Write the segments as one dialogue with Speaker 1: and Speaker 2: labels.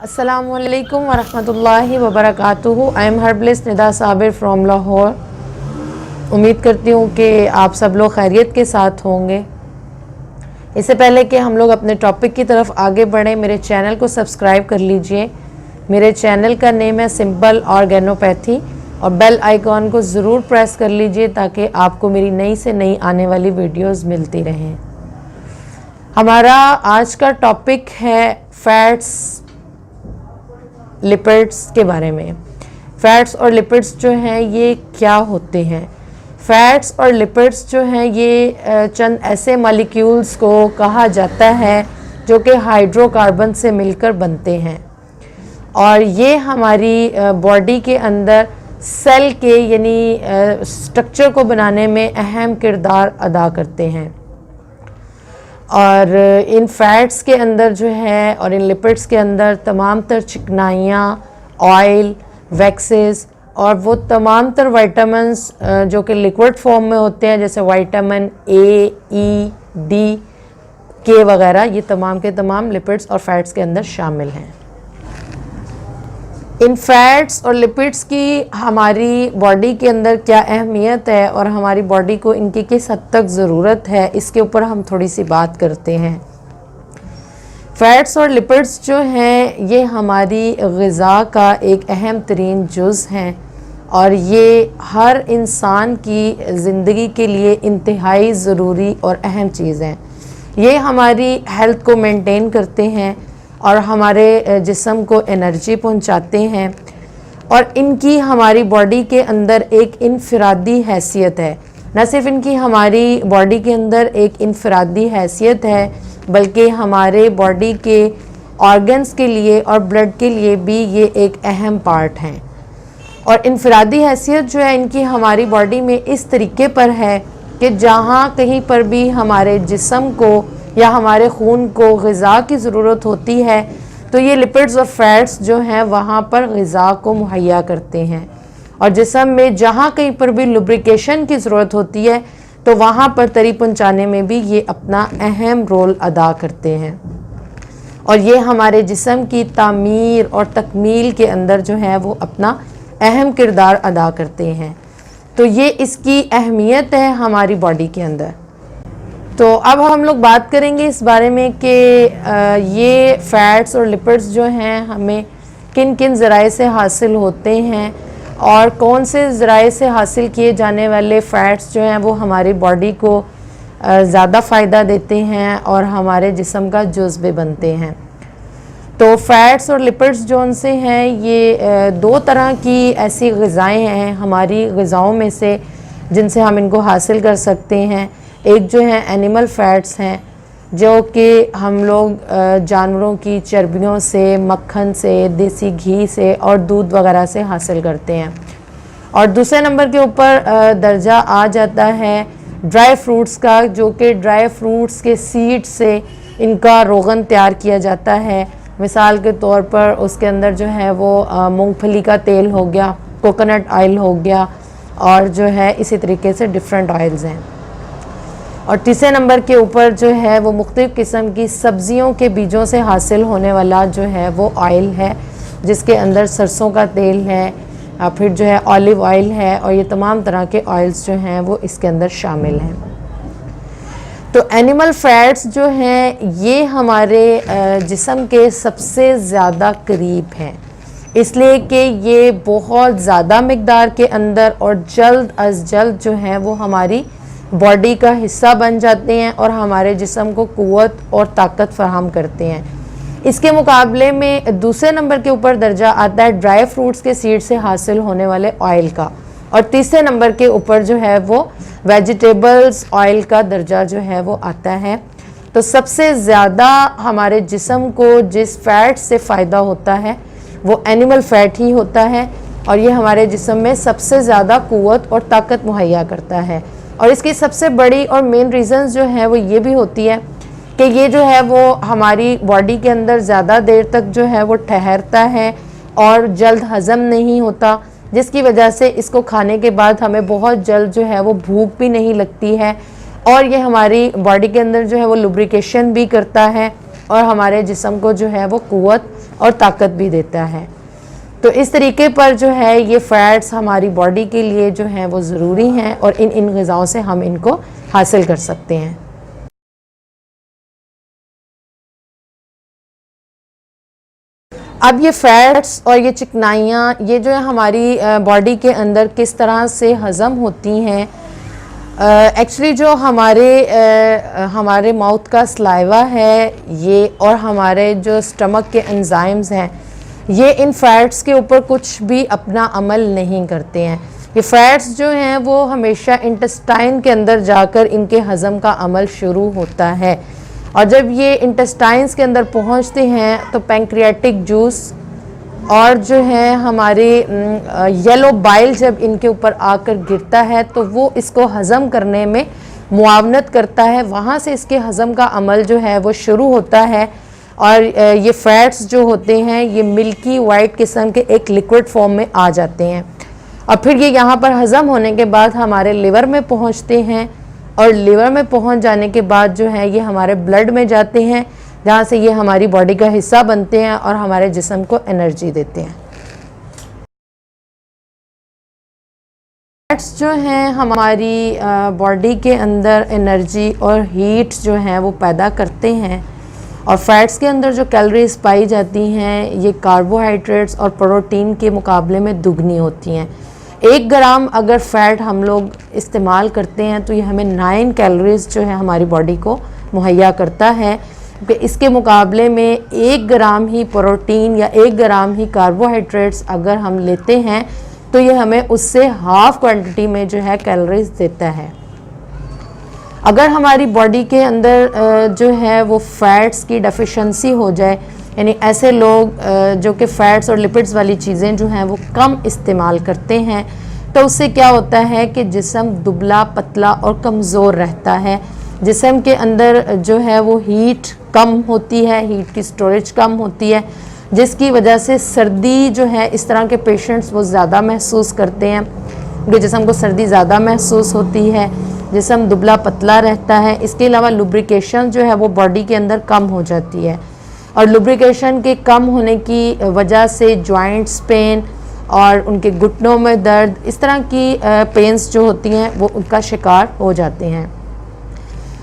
Speaker 1: अस्सलामुअलैकुम वरहमतुल्लाहि वबरकातुहू। I am herbalist Nida Sabir from Lahore. उम्मीद करती हूँ कि आप सब लोग खैरियत के साथ होंगे। इससे पहले कि हम लोग अपने टॉपिक की तरफ आगे बढ़ें, मेरे चैनल को सब्सक्राइब कर लीजिए। मेरे चैनल का नेम है सिंपल ऑर्गेनोपैथी और बेल आइकॉन को ज़रूर प्रेस कर लीजिए ताकि आपको मेरी नई से नई आने वाली वीडियोस मिलती रहें। हमारा आज का टॉपिक है फैट्स लिपिड्स के बारे में। फैट्स और लिपिड्स जो हैं ये क्या होते हैं? फैट्स और लिपिड्स जो हैं ये चंद ऐसे मॉलिक्यूल्स को कहा जाता है जो कि हाइड्रोकार्बन से मिलकर बनते हैं और ये हमारी बॉडी के अंदर सेल के यानी स्ट्रक्चर को बनाने में अहम किरदार अदा करते हैं। और इन फैट्स के अंदर जो है और इन लिपिड्स के अंदर तमाम तर चिकनाइयाँ, ऑयल, वैक्सेस और वो तमाम तर विटामिन्स जो कि लिक्विड फॉर्म में होते हैं, जैसे विटामिन ए, ई, डी, के वगैरह, ये तमाम के तमाम लिपिड्स और फैट्स के अंदर शामिल हैं। इन फैट्स और लिपिड्स की हमारी बॉडी के अंदर क्या अहमियत है और हमारी बॉडी को इनकी किस हद तक ज़रूरत है, इसके ऊपर हम थोड़ी सी बात करते हैं। फैट्स और लिपिड्स जो हैं ये हमारी ग़िज़ा का एक अहम तरीन जुज़ हैं और ये हर इंसान की ज़िंदगी के लिए इंतहाई ज़रूरी और अहम चीज़ हैं। ये हमारी हेल्थ को मेंटेन करते हैं और हमारे जिस्म को एनर्जी पहुंचाते हैं और इनकी हमारी बॉडी के अंदर एक इनफरादी हैसियत है। न सिर्फ इनकी हमारी बॉडी के अंदर एक इनफरादी हैसियत है बल्कि हमारे बॉडी के ऑर्गन्स के लिए और ब्लड के लिए भी ये एक अहम पार्ट हैं। और इनफरादी हैसियत जो है इनकी हमारी बॉडी में इस तरीके पर है कि जहाँ कहीं पर भी हमारे जिस्म को या हमारे खून को ग़िज़ा की ज़रूरत होती है तो ये लिपिड्स और फैट्स जो हैं वहाँ पर ग़िज़ा को मुहैया करते हैं। और जिस्म में जहाँ कहीं पर भी लुब्रिकेशन की ज़रूरत होती है तो वहाँ पर तरी पहुँचाने में भी ये अपना अहम रोल अदा करते हैं और ये हमारे जिस्म की तामीर और तकमील के अंदर जो है वो अपना अहम किरदार अदा करते हैं। तो ये इसकी अहमियत है हमारी बॉडी के अंदर। तो अब हम लोग बात करेंगे इस बारे में कि ये फैट्स और लिपिड्स जो हैं हमें किन किन ज़राए से हासिल होते हैं और कौन से ज़राए से हासिल किए जाने वाले फ़ैट्स जो हैं वो हमारी बॉडी को ज़्यादा फ़ायदा देते हैं और हमारे जिस्म का जुज़ भी बनते हैं। तो फैट्स और लिपिड्स जो उनसे हैं ये दो तरह की ऐसी ग़िज़ाएँ हैं हमारी ग़िज़ाओं में से जिनसे हम इनको हासिल कर सकते हैं। एक जो है एनिमल फैट्स हैं जो कि हम लोग जानवरों की चर्बियों से, मक्खन से, देसी घी से और दूध वगैरह से हासिल करते हैं। और दूसरे नंबर के ऊपर दर्जा आ जाता है ड्राई फ्रूट्स का, जो कि ड्राई फ्रूट्स के सीड से इनका रोगन तैयार किया जाता है। मिसाल के तौर पर उसके अंदर जो है वो मूंगफली का तेल हो गया, कोकोनट ऑयल हो गया और जो है इसी तरीके से डिफरेंट ऑयल्स हैं। और तीसरे नंबर के ऊपर जो है वो मुख्तलिफ़ किस्म की सब्ज़ियों के बीजों से हासिल होने वाला जो है वो ऑयल है, जिसके अंदर सरसों का तेल है, फिर जो है ऑलिव ऑयल है और ये तमाम तरह के ऑयल्स जो हैं वो इसके अंदर शामिल हैं। तो एनिमल फैट्स जो हैं ये हमारे जिस्म के सबसे ज़्यादा करीब हैं, इसलिए कि ये बहुत ज़्यादा मिक़दार के अंदर और जल्द अज जल्द जो है वो हमारी बॉडी का हिस्सा बन जाते हैं और हमारे जिस्म को क़ुव्वत और ताकत फराहम करते हैं। इसके मुकाबले में दूसरे नंबर के ऊपर दर्जा आता है ड्राई फ्रूट्स के सीड से हासिल होने वाले ऑयल का और तीसरे नंबर के ऊपर जो है वो वेजिटेबल्स ऑयल का दर्जा जो है वो आता है। तो सबसे ज़्यादा हमारे जिस्म को जिस फैट से फ़ायदा होता है वो एनिमल फैट ही होता है और ये हमारे जिस्म में सबसे ज़्यादा क़ुव्वत और ताकत मुहैया करता है। और इसकी सबसे बड़ी और मेन रीज़न्स जो है वो ये भी होती है कि ये जो है वो हमारी बॉडी के अंदर ज़्यादा देर तक जो है वो ठहरता है और जल्द हज़म नहीं होता, जिसकी वजह से इसको खाने के बाद हमें बहुत जल्द जो है वो भूख भी नहीं लगती है और ये हमारी बॉडी के अंदर जो है वो लुब्रिकेशन भी करता है और हमारे जिस्म को जो है वो क़ुव्वत और ताकत भी देता है। तो इस तरीके पर जो है ये फ़ैट्स हमारी बॉडी के लिए जो है वो ज़रूरी हैं और इन ग़िज़ाओं से हम इनको हासिल कर सकते हैं। अब ये फ़ैट्स और ये चिकनाइयाँ ये जो है हमारी बॉडी के अंदर किस तरह से हज़म होती हैं। एक्चुअली जो हमारे माउथ का सलाइवा है ये और हमारे जो स्टमक के एंजाइम्स हैं ये इन फ़ैट्स के ऊपर कुछ भी अपना अमल नहीं करते हैं। ये फ़ैट्स जो हैं वो हमेशा इंटेस्टाइन के अंदर जाकर इनके हज़म का अमल शुरू होता है और जब ये इंटेस्टाइन्स के अंदर पहुंचते हैं तो पैंक्रियाटिक जूस और जो है हमारे येलो बाइल जब इनके ऊपर आकर गिरता है तो वो इसको हज़म करने में मुआवनत करता है। वहाँ से इसके हज़म का अमल जो है वो शुरू होता है और ये फ़ैट्स जो होते हैं ये मिल्की वाइट किस्म के एक लिक्विड फॉर्म में आ जाते हैं और फिर ये यहाँ पर हज़म होने के बाद हमारे लिवर में पहुँचते हैं और लिवर में पहुँच जाने के बाद जो है ये हमारे ब्लड में जाते हैं जहाँ से ये हमारी बॉडी का हिस्सा बनते हैं और हमारे जिस्म को एनर्जी देते हैं। फैट्स जो हैं हमारी बॉडी के अंदर एनर्जी और हीट जो है वो पैदा करते हैं और फैट्स के अंदर जो कैलोरीज पाई जाती हैं ये कार्बोहाइड्रेट्स और प्रोटीन के मुकाबले में दुगनी होती हैं। 1 ग्राम अगर फ़ैट हम लोग इस्तेमाल करते हैं तो ये हमें 9 कैलोरीज जो है हमारी बॉडी को मुहैया करता है, क्योंकि इसके मुकाबले में 1 ग्राम ही प्रोटीन या 1 ग्राम ही कार्बोहाइड्रेट्स अगर हम लेते हैं तो ये हमें उससे हाफ क्वांटिटी में जो है कैलोरीज देता है। अगर हमारी बॉडी के अंदर जो है वो फ़ैट्स की डेफिशिएंसी हो जाए, यानी ऐसे लोग जो कि फ़ैट्स और लिपिड्स वाली चीज़ें जो हैं वो कम इस्तेमाल करते हैं, तो उससे क्या होता है कि जिस्म दुबला पतला और कमज़ोर रहता है। जिस्म के अंदर जो है वो हीट कम होती है, हीट की स्टोरेज कम होती है, जिसकी वजह से सर्दी जो है इस तरह के पेशेंट्स वो ज़्यादा महसूस करते हैं कि जिस्म को सर्दी ज़्यादा महसूस होती है, जिस्म दुबला पतला रहता है। इसके अलावा लुब्रिकेशन जो है वो बॉडी के अंदर कम हो जाती है और लुब्रिकेशन के कम होने की वजह से जॉइंट्स पेन और उनके घुटनों में दर्द, इस तरह की पेन्स जो होती हैं वो उनका शिकार हो जाते हैं।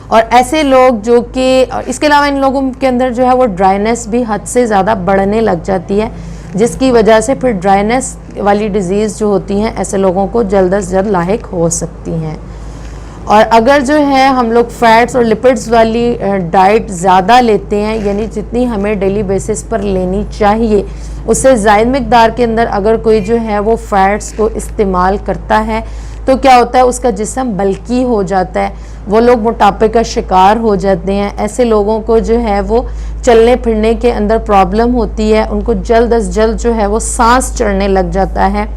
Speaker 1: और ऐसे लोग जो कि इसके अलावा इन लोगों के अंदर जो है वो ड्राइनेस भी हद से ज़्यादा बढ़ने लग जाती है, जिसकी वजह से फिर ड्राइनेस वाली डिज़ीज़ जो होती हैं ऐसे लोगों को जल्द से जल्द लाहिक हो सकती हैं। और अगर जो है हम लोग फ़ैट्स और लिपिड्स वाली डाइट ज़्यादा लेते हैं, यानी जितनी हमें डेली बेसिस पर लेनी चाहिए उससे ज़ायद मकदार के अंदर अगर कोई जो है वो फ़ैट्स को इस्तेमाल करता है तो क्या होता है, उसका जिस्म बल्की हो जाता है, वो लोग मोटापे का शिकार हो जाते हैं। ऐसे लोगों को जो है वो चलने फिरने के अंदर प्रॉब्लम होती है, उनको जल्द अज जल्द जो है वो सांस चढ़ने लग जाता है,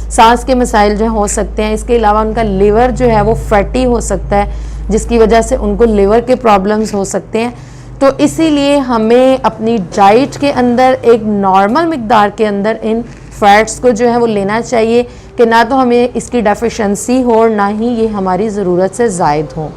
Speaker 1: सांस के मसाइल जो हो सकते हैं। इसके अलावा उनका लिवर जो है वो फैटी हो सकता है, जिसकी वजह से उनको लिवर के प्रॉब्लम्स हो सकते हैं। तो इसीलिए हमें अपनी डाइट के अंदर एक नॉर्मल मिकदार के अंदर इन फ़ैट्स को जो है वो लेना चाहिए कि ना तो हमें इसकी डेफिशिएंसी हो और ना ही ये हमारी ज़रूरत से ज़ायद हो।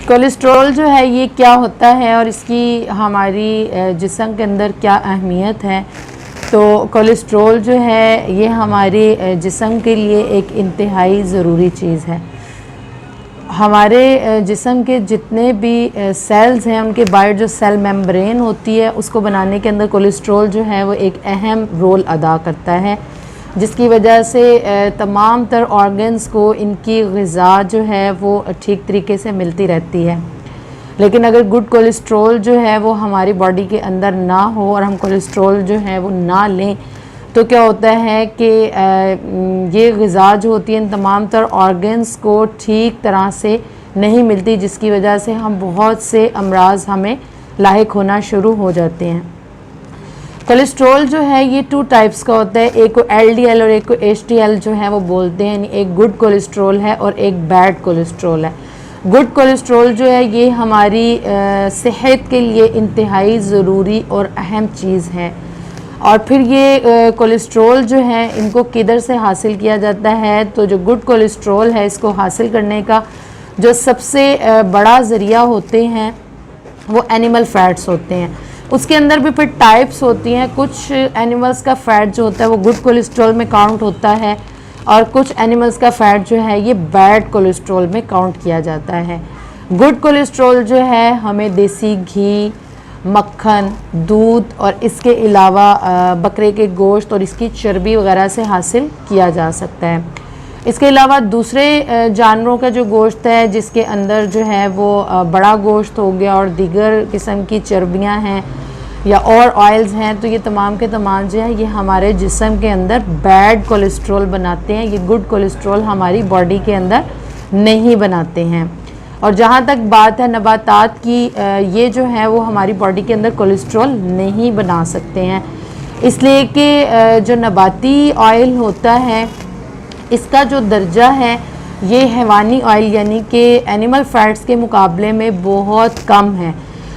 Speaker 1: कोलेस्ट्रॉल जो है ये क्या होता है और इसकी हमारी जिस्म के अंदर क्या अहमियत है। तो कोलेस्ट्रॉल जो है ये हमारे जिस्म के लिए एक इंतहाई ज़रूरी चीज़ है। हमारे जिस्म के जितने भी सेल्स हैं उनके बाहर जो सेल मेम्ब्रेन होती है उसको बनाने के अंदर कोलेस्ट्रॉल जो है वो एक अहम रोल अदा करता है, जिसकी वजह से तमाम तर ऑर्गन्स को इनकी ग़िज़ा जो है वो ठीक तरीके से मिलती रहती है। लेकिन अगर गुड कोलेस्ट्रॉल जो है वो हमारी बॉडी के अंदर ना हो और हम कोलेस्ट्रॉल जो है वो ना लें तो क्या होता है कि ये ग़िज़ा जो होती है इन तमाम तर ऑर्गन्स को ठीक तरह से नहीं मिलती, जिसकी वजह से हम बहुत से अमराज हमें लाहिक होना शुरू हो जाते हैं। कोलेस्ट्रॉल जो है ये 2 टाइप्स का होता है, एक को LDL और एक को HDL जो है वो बोलते हैं, यानी एक गुड कोलेस्ट्रॉल है और एक बैड कोलेस्ट्रॉल है। गुड कोलेस्ट्रॉल जो है ये हमारी सेहत के लिए इंतहाई ज़रूरी और अहम चीज़ है। और फिर ये कोलेस्ट्रॉल जो है इनको किधर से हासिल किया जाता है, तो जो गुड कोलेस्ट्रॉल है इसको हासिल करने का जो सबसे बड़ा ज़रिया होते हैं वो एनिमल फैट्स होते हैं। उसके अंदर भी फिर टाइप्स होती हैं। कुछ एनिमल्स का फ़ैट जो होता है वो गुड कोलेस्ट्रॉल में काउंट होता है और कुछ एनिमल्स का फ़ैट जो है ये बैड कोलेस्ट्रॉल में काउंट किया जाता है। गुड कोलेस्ट्रॉल जो है हमें देसी घी, मक्खन, दूध और इसके अलावा बकरे के गोश्त और इसकी चर्बी वगैरह से हासिल किया जा सकता है। इसके अलावा दूसरे जानवरों का जो गोश्त है जिसके अंदर जो है वो बड़ा गोश्त हो गया और दीगर किस्म की चर्बियां हैं या और ऑयल्स हैं, तो ये तमाम के तमाम जो है ये हमारे जिस्म के अंदर बैड कोलेस्ट्रॉल बनाते हैं। ये गुड कोलेस्ट्रॉल हमारी बॉडी के अंदर नहीं बनाते हैं। और जहाँ तक बात है नबातात की, ये जो है वो हमारी बॉडी के अंदर कोलेस्ट्रॉल नहीं बना सकते हैं, इसलिए कि जो नबाती ऑयल होता है इसका जो दर्जा है ये हैवानी ऑयल यानी कि एनिमल फैट्स के मुकाबले में बहुत कम है।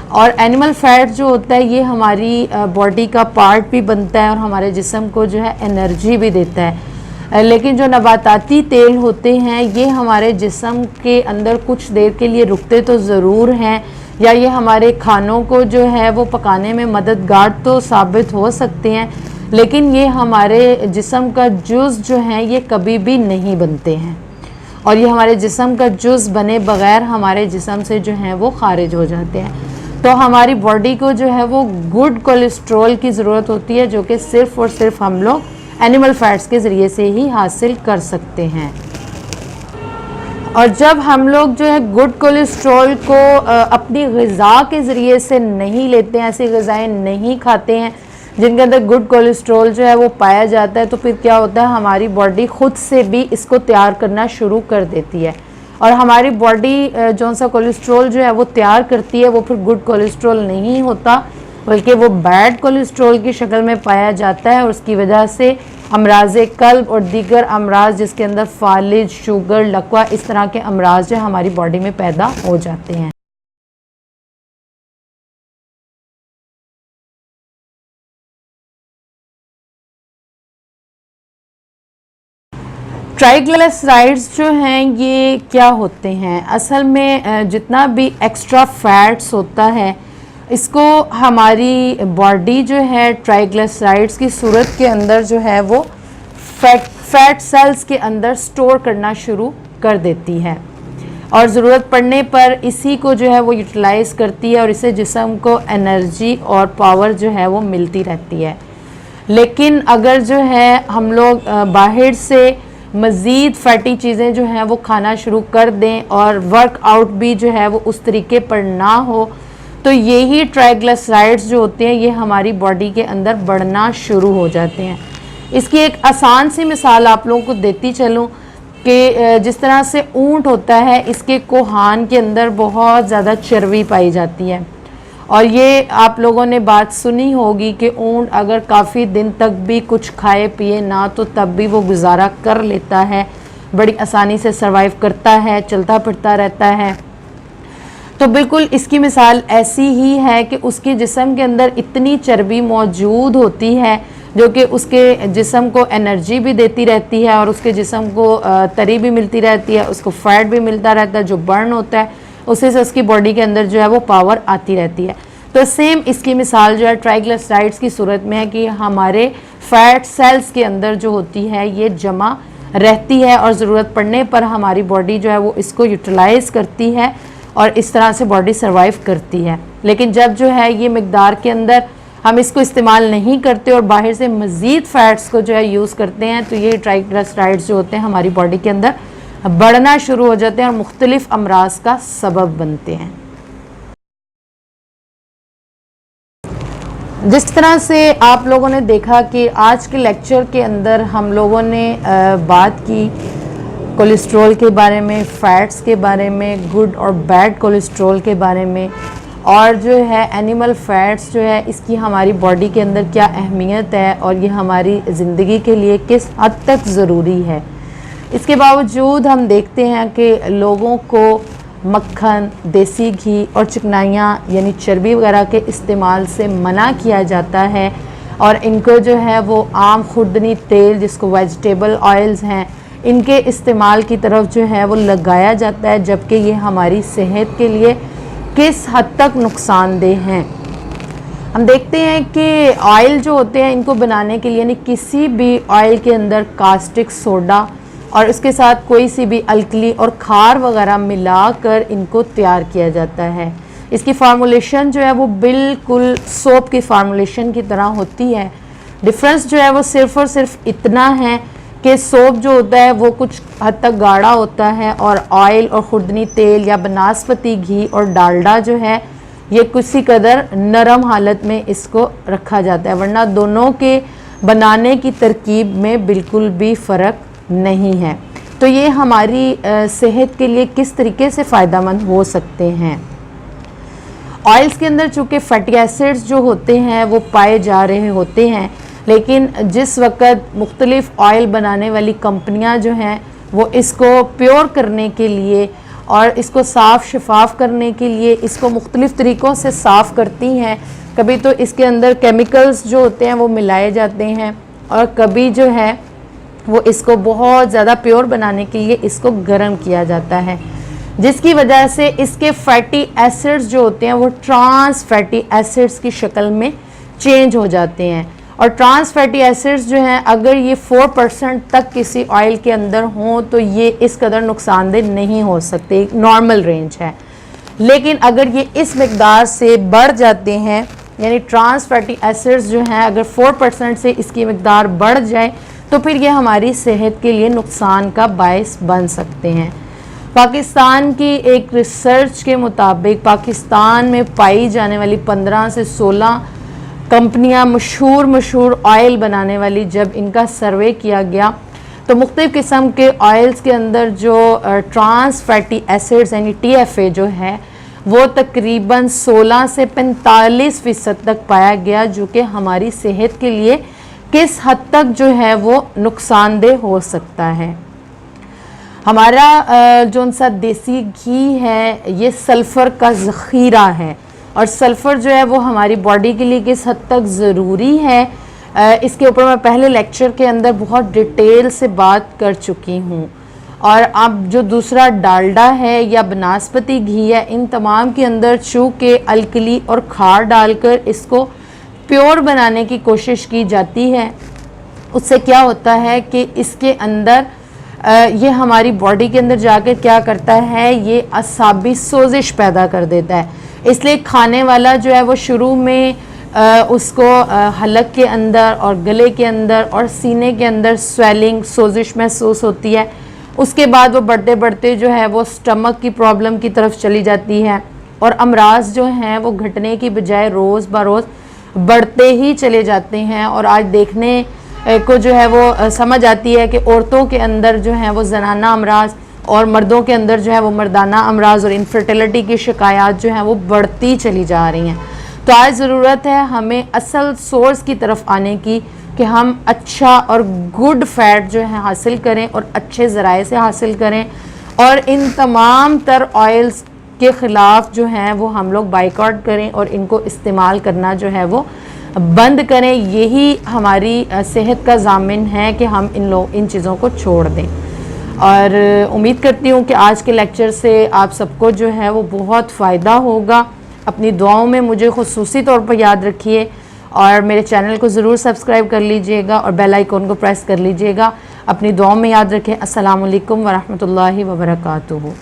Speaker 1: और एनिमल फैट जो होता है ये हमारी बॉडी का पार्ट भी बनता है और हमारे जिस्म को जो है एनर्जी भी देता है। लेकिन जो नबाताती तेल होते हैं ये हमारे जिस्म के अंदर कुछ देर के लिए रुकते तो ज़रूर हैं, या ये हमारे खानों को जो है वो पकाने में मददगार तो साबित हो सकते हैं, लेकिन ये हमारे जिस्म का जुज़ जो है ये कभी भी नहीं बनते हैं और ये हमारे जिस्म का जुज़ बने बग़ैर हमारे जिस्म से जो है वो खारिज हो जाते हैं। तो हमारी बॉडी को जो है वो गुड कोलेस्ट्रॉल की ज़रूरत होती है जो कि सिर्फ़ और सिर्फ हम लोग एनिमल फैट्स के ज़रिए से ही हासिल कर सकते हैं। और जब हम लोग जो है गुड कोलेस्ट्रॉल को अपनी ग़िज़ा के ज़रिए से नहीं लेते हैं, ऐसी ग़िज़ाएँ नहीं खाते हैं जिनके अंदर गुड कोलेस्ट्रॉल जो है वो पाया जाता है, तो फिर क्या होता है हमारी बॉडी ख़ुद से भी इसको तैयार करना शुरू कर देती है और हमारी बॉडी जो सा कोलेस्ट्रॉल जो है वो तैयार करती है वो फिर गुड कोलेस्ट्रॉल नहीं होता बल्कि वो बैड कोलेस्ट्रॉल की शक्ल में पाया जाता है और उसकी वजह से अमराज़ कल्ब और दीगर अमराज जिसके अंदर फालिज, शुगर, लकवा, इस तरह के अमराज जो हमारी बॉडी में पैदा हो जाते हैं। ट्राइग्लिसराइड्स जो हैं ये क्या होते हैं? असल में जितना भी एक्स्ट्रा फैट्स होता है इसको हमारी बॉडी जो है ट्राइग्लिसराइड्स की सूरत के अंदर जो है वो फैट सेल्स के अंदर स्टोर करना शुरू कर देती है और ज़रूरत पड़ने पर इसी को जो है वो यूटिलाइज़ करती है और इससे जिस्म को एनर्जी और पावर जो है वो मिलती रहती है। लेकिन अगर जो है हम लोग बाहर से मज़ीद फैटी चीज़ें जो हैं वो खाना शुरू कर दें और वर्कआउट भी जो है वो उस तरीके पर ना हो, तो यही ट्राइग्लिसराइड्स जो होते हैं ये हमारी बॉडी के अंदर बढ़ना शुरू हो जाते हैं। इसकी एक आसान सी मिसाल आप लोगों को देती चलूँ कि जिस तरह से ऊँट होता है इसके कोहान के अंदर बहुत ज़्यादा चर्बी पाई जाती है और ये आप लोगों ने बात सुनी होगी कि ऊँट अगर काफ़ी दिन तक भी कुछ खाए पिए ना तो तब भी वो गुजारा कर लेता है, बड़ी आसानी से सरवाइव करता है, चलता फिरता रहता है। तो बिल्कुल इसकी मिसाल ऐसी ही है कि उसके जिस्म के अंदर इतनी चर्बी मौजूद होती है जो कि उसके जिस्म को एनर्जी भी देती रहती है और उसके जिस्म को तरी भी मिलती रहती है, उसको फैट भी मिलता रहता है जो बर्न होता है, उससे से उसकी बॉडी के अंदर जो है वो पावर आती रहती है। तो सेम इसकी मिसाल जो है ट्राइग्लिसराइड्स की सूरत में है कि हमारे फैट सेल्स के अंदर जो होती है ये जमा रहती है और ज़रूरत पड़ने पर हमारी बॉडी जो है वो इसको यूटिलाइज़ करती है और इस तरह से बॉडी सर्वाइव करती है। लेकिन जब जो है ये मिकदार के अंदर हम इसको इस्तेमाल नहीं करते और बाहर से मज़ीद फ़ैट्स को जो है यूज़ करते हैं तो ये ट्राइग्लिसराइड्स जो होते हैं हमारी बॉडी के अंदर बढ़ना शुरू हो जाते हैं और मुख्तलिफ अमराज का सबब बनते हैं। जिस तरह से आप लोगों ने देखा कि आज के लेक्चर के अंदर हम लोगों ने बात की कोलेस्ट्रॉल के बारे में, फ़ैट्स के बारे में, गुड और बैड कोलेस्ट्रॉल के बारे में, और जो है एनिमल फ़ैट्स जो है इसकी हमारी बॉडी के अंदर क्या अहमियत है और ये हमारी ज़िंदगी के लिए किस हद तक ज़रूरी है। इसके बावजूद हम देखते हैं कि लोगों को मक्खन, देसी घी और चिकनाइयाँ यानी चर्बी वगैरह के इस्तेमाल से मना किया जाता है और इनको जो है वो आम खुर्दनी तेल जिसको वेजिटेबल ऑयल्स हैं इनके इस्तेमाल की तरफ जो है वो लगाया जाता है, जबकि ये हमारी सेहत के लिए किस हद तक नुकसानदेह हैं। हम देखते हैं कि ऑयल जो होते हैं इनको बनाने के लिए, यानी किसी भी ऑयल के अंदर कास्टिक सोडा और उसके साथ कोई सी भी अल्कली और खार वगैरह मिलाकर इनको तैयार किया जाता है। इसकी फार्मूलेशन जो है वो बिल्कुल सोप की फार्मूलेशन की तरह होती है। डिफरेंस जो है वो सिर्फ़ और सिर्फ इतना है कि सोप जो होता है वो कुछ हद तक गाढ़ा होता है और ऑयल और खुर्दनी तेल या बनास्पति घी और डालडा जो है ये किसी कदर नरम हालत में इसको रखा जाता है, वरना दोनों के बनाने की तरकीब में बिल्कुल भी फ़र्क नहीं है। तो ये हमारी सेहत के लिए किस तरीके से फ़ायदेमंद हो सकते हैं। ऑयल्स के अंदर चूँकि फैटी एसिड्स जो होते हैं वो पाए जा रहे होते हैं, लेकिन जिस वक्त मुख्तलिफ़ ऑयल बनाने वाली कंपनियां जो हैं वो इसको प्योर करने के लिए और इसको साफ़ शफाफ करने के लिए इसको मुख्तलिफ़ तरीक़ों से साफ़ करती हैं। कभी तो इसके अंदर केमिकल्स जो होते हैं वो मिलाए जाते हैं और कभी जो है वो इसको बहुत ज़्यादा प्योर बनाने के लिए इसको गर्म किया जाता है, जिसकी वजह से इसके फैटी एसिड्स जो होते हैं वो ट्रांस फैटी एसिड्स की शक्ल में चेंज हो जाते हैं। और ट्रांस फैटी एसिड्स जो हैं अगर ये 4% तक किसी ऑयल के अंदर हों तो ये इस कदर नुकसानदेह नहीं हो सकते, एक नॉर्मल रेंज है। लेकिन अगर ये इस मकदार से बढ़ जाते हैं, यानी ट्रांस फैटी एसिड्स जो हैं अगर 4% से इसकी मकदार बढ़ जाए तो फिर ये हमारी सेहत के लिए नुकसान का बायस बन सकते हैं। पाकिस्तान की एक रिसर्च के मुताबिक पाकिस्तान में पाई जाने वाली 15 से 16 कंपनियां मशहूर ऑयल बनाने वाली, जब इनका सर्वे किया गया तो मुख्तलिफ़ किस्म के ऑयल्स के अंदर जो ट्रांस फैटी एसिड्स यानी TFA जो है वो तकरीबन 16 से 45% तक पाया गया, जो कि हमारी सेहत के लिए किस हद तक जो है वो नुकसानदेह हो सकता है। हमारा जो सा देसी घी है ये सल्फ़र का ज़ख़ीरा है और सल्फ़र जो है वो हमारी बॉडी के लिए किस हद तक ज़रूरी है, इसके ऊपर मैं पहले लेक्चर के अंदर बहुत डिटेल से बात कर चुकी हूँ। और अब जो दूसरा डालडा है या बनास्पति घी है, इन तमाम के अंदर चूँकि अल्कली और खार डालकर इसको प्योर बनाने की कोशिश की जाती है, उससे क्या होता है कि इसके अंदर ये हमारी बॉडी के अंदर जाकर क्या करता है, ये असाबी सोजिश पैदा कर देता है। इसलिए खाने वाला जो है वो शुरू में उसको हलक के अंदर और गले के अंदर और सीने के अंदर स्वेलिंग सोजिश महसूस होती है। उसके बाद वो बढ़ते बढ़ते जो है वो स्टमक की प्रॉब्लम की तरफ चली जाती है और अमराज जो हैं वो घटने की बजाय रोज़ बरोज़ बढ़ते ही चले जाते हैं। और आज देखने को जो है वो समझ आती है कि औरतों के अंदर जो है वो जनाना अमराज और मर्दों के अंदर जो है वो मर्दाना अमराज और इनफर्टिलिटी की शिकायत जो हैं वो बढ़ती चली जा रही हैं। तो आज ज़रूरत है हमें असल सोर्स की तरफ आने की कि हम अच्छा और गुड फैट जो है हासिल करें और अच्छे ज़राए से हासिल करें और इन तमाम तर ऑयल्स के ख़िलाफ़ जो हैं वो हम लोग बाइकआउट करें और इनको इस्तेमाल करना जो है वो बंद करें। यही हमारी सेहत का ज़ामिन है कि हम इन चीज़ों को छोड़ दें। और उम्मीद करती हूँ कि आज के लेक्चर से आप सबको जो है वो बहुत फ़ायदा होगा। अपनी दुआओं में मुझे ख़ुसूसी तौर पर याद रखिए और मेरे चैनल को ज़रूर सब्सक्राइब कर लीजिएगा और बेल आइकॉन को प्रेस कर लीजिएगा। अपनी दुआओं में याद रखें। अस्सलामु अलैकुम वरहमतुल्लाहि वबरकातुहू।